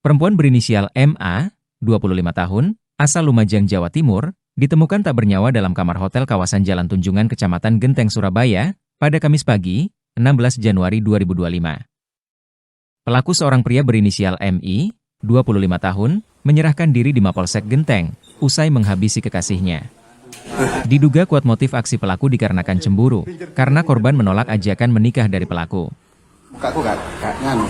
Perempuan berinisial MA, 25 tahun, asal Lumajang, Jawa Timur, ditemukan tak bernyawa dalam kamar hotel kawasan Jalan Tunjungan, Kecamatan Genteng, Surabaya, pada Kamis pagi, 16 Januari 2025. Pelaku seorang pria berinisial MI, 25 tahun, menyerahkan diri di Mapolsek Genteng, usai menghabisi kekasihnya. Diduga kuat motif aksi pelaku dikarenakan cemburu, karena korban menolak ajakan menikah dari pelaku. Mukaku gak nganu.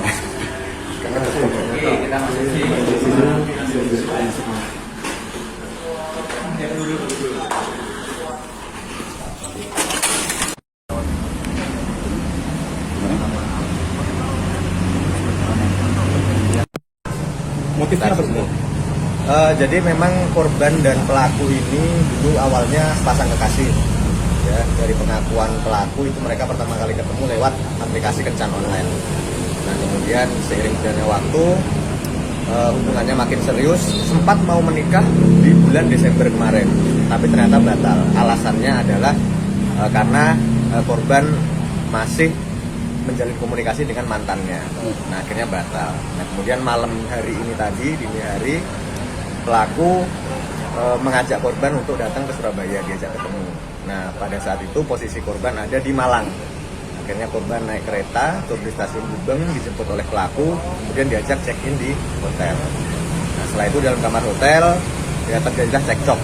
Motifnya apa sih? Jadi memang korban dan pelaku ini dulu awalnya sepasang kekasih. Ya, dari pengakuan pelaku itu mereka pertama kali ketemu lewat aplikasi kencan online. Nah, kemudian seiring berjalannya waktu, hubungannya makin serius, sempat mau menikah di bulan Desember kemarin, tapi ternyata batal. Alasannya adalah karena korban masih menjalin komunikasi dengan mantannya. Nah, akhirnya batal. Nah, kemudian malam hari ini tadi, dini hari, pelaku mengajak korban untuk datang ke Surabaya, diajak ketemu. Nah, pada saat itu posisi korban ada di Malang. Akhirnya korban naik kereta, turun di stasiun Gubeng, dijemput oleh pelaku, kemudian diajak check-in di hotel. Nah, setelah itu dalam kamar hotel, ya terjadilah cekcok,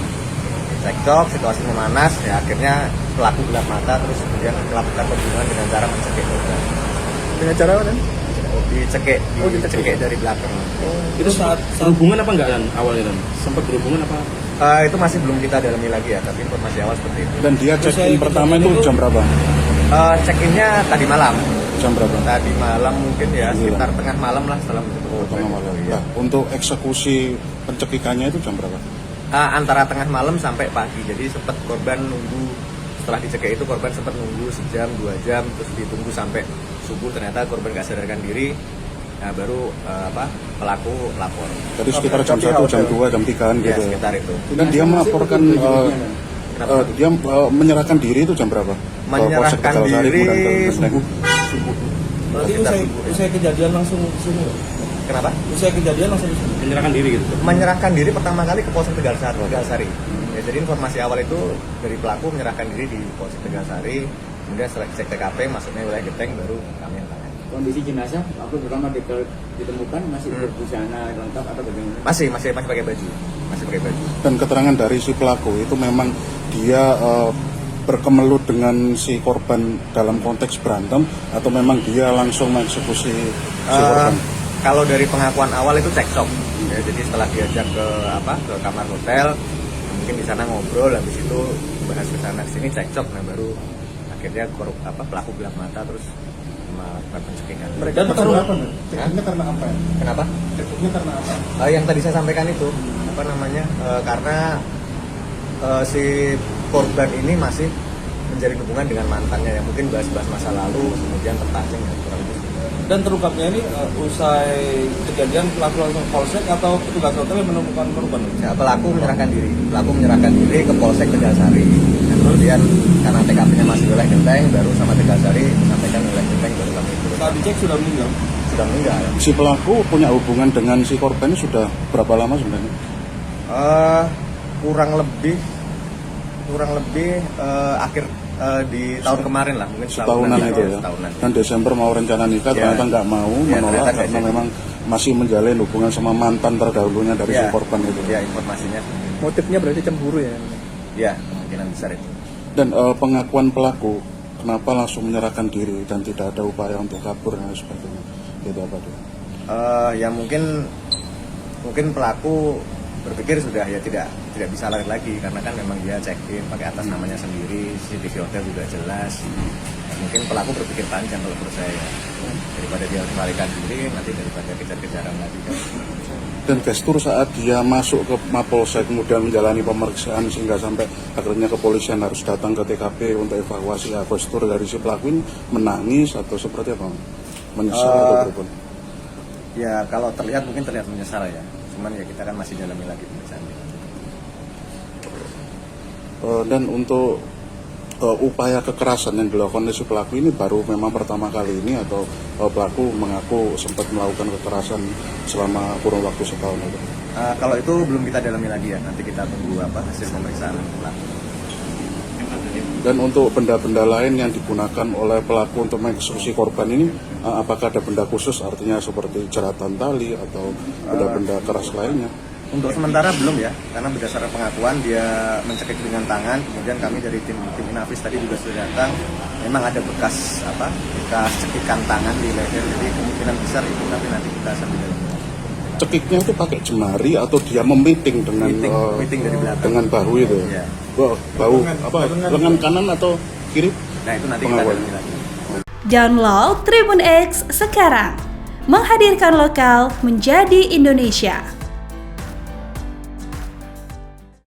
situasi memanas, ya akhirnya pelaku gelap mata, terus kemudian melakukan pembunuhan dengan cara mencekik korban. Dengan cara apa? Dicekik dari belakang. Itu saat hubungan apa enggak kan awalnya kan? Sempat berhubungan apa? Itu masih belum kita dalami lagi ya, tapi informasi awal seperti itu. Dan dia check-in pertama itu jam berapa? Check-innya tadi malam. Jam berapa? Tadi malam mungkin ya, sekitar tengah malam lah setelah menjemput. Tengah malam. Ya. Nah, untuk eksekusi pencekikannya itu jam berapa? Antara tengah malam sampai pagi. Jadi sempat korban nunggu, setelah dicekik itu korban sempat nunggu sejam, 2 jam, terus ditunggu sampai subuh, ternyata korban gak sadarkan diri. Nah, baru pelaku lapor. Jadi sekitar jam 1, jam 2, jam 3-an Ya, gitu. sekitar itu. Dan dia melaporkan dia menyerahkan diri itu jam berapa? Menyerahkan diri subuh. Berarti usai kejadian langsung ke sini. Kenapa? Usai kejadian langsung menyerahkan diri gitu. Menyerahkan diri pertama kali ke Polsek Tegalsari. Ya, jadi informasi awal itu dari pelaku menyerahkan diri di Polsek Tegalsari, kemudian setelah cek TKP masuknya wilayah Genteng, baru kami yang tangani. Kondisi jenazah waktu pertama ditemukan masih berbusana lengkap atau bagaimana? Masih pakai baju. Dan keterangan dari si pelaku itu memang dia berkemelut dengan si korban dalam konteks berantem atau memang dia langsung mengeksekusi si korban? Kalau dari pengakuan awal itu cekcok. Ya, jadi setelah diajak ke kamar hotel, mungkin di sana ngobrol, habis itu bahas ke sana sini cekcok, nah baru akhirnya pelaku gelap mata terus melakukan pencekikan. Mereka karena apa? Cekiknya karena apa? Kenapa? Cekiknya karena apa? Yang tadi saya sampaikan itu karena si korban ini masih menjalin hubungan dengan mantannya yang mungkin bahas-bahas masa lalu, kemudian terpancing ya, kurang lebih. Dan terungkapnya ini usai kejadian pelaku langsung polsek atau petugas hotel yang menemukan korban? Ya, pelaku menyerahkan diri ke Polsek Tegalsari. Dan kemudian karena TKP-nya masih wilayah Genteng, baru sama Tegalsari sampaikan wilayah Genteng, baru kami turun. Saat dicek sudah meninggal. Si pelaku punya hubungan dengan si korban sudah berapa lama sebenarnya? Kurang lebih akhir di tahun kemarin lah, mungkin setahunan itu ya. Setahunan. Dan Desember mau rencana nikah, Ya. ternyata nggak mau, menolak karena memang masih menjalin hubungan sama mantan terdahulunya dari si korban itu. Ya, informasinya. Motifnya berarti cemburu ya? Ya, kemungkinan besar itu. Dan pengakuan pelaku kenapa langsung menyerahkan diri dan tidak ada upaya untuk kabur dan sebagainya, itu apa tuh? Ya mungkin pelaku berpikir sudah ya tidak bisa lari lagi, karena kan memang dia check-in pakai atas namanya sendiri, CCTV hotel juga jelas. Mungkin pelaku berpikir panjang kalau menurut saya, daripada dia melarikan diri, nanti daripada kejar-kejaran lagi kan. Dan gestur saat dia masuk ke Mapolsek kemudian menjalani pemeriksaan sehingga sampai akhirnya kepolisian harus datang ke TKP untuk evakuasi, gestur dari si pelaku ini menangis atau seperti apa? Menyesal atau berapa? Ya kalau terlihat mungkin terlihat menyesal ya, cuman ya kita kan masih dalami lagi pemeriksaan. Dan untuk upaya kekerasan yang dilakukan oleh si pelaku ini baru memang pertama kali ini, atau pelaku mengaku sempat melakukan kekerasan selama kurun waktu setahun itu? Kalau itu belum kita dalami lagi ya, nanti kita tunggu hasil pemeriksaan pelaku. Dan untuk benda-benda lain yang digunakan oleh pelaku untuk mengeksekusi korban ini, apakah ada benda khusus, artinya seperti jeratan tali atau benda-benda keras lainnya? Untuk sementara belum ya, karena berdasarkan pengakuan dia mencekik dengan tangan, kemudian kami dari tim Inavis tadi juga sudah datang, memang ada bekas cekikan tangan di leher, jadi kemungkinan besar itu, tapi nanti kita sambil dalam. Cekiknya itu pakai jemari atau dia memiting dengan Meeting dari belakang. dengan bahu itu? Iya. Bahu apa? Lengan kanan atau kiri? Nah itu nanti kita dalami lagi. Download Tribun X sekarang, menghadirkan lokal menjadi Indonesia.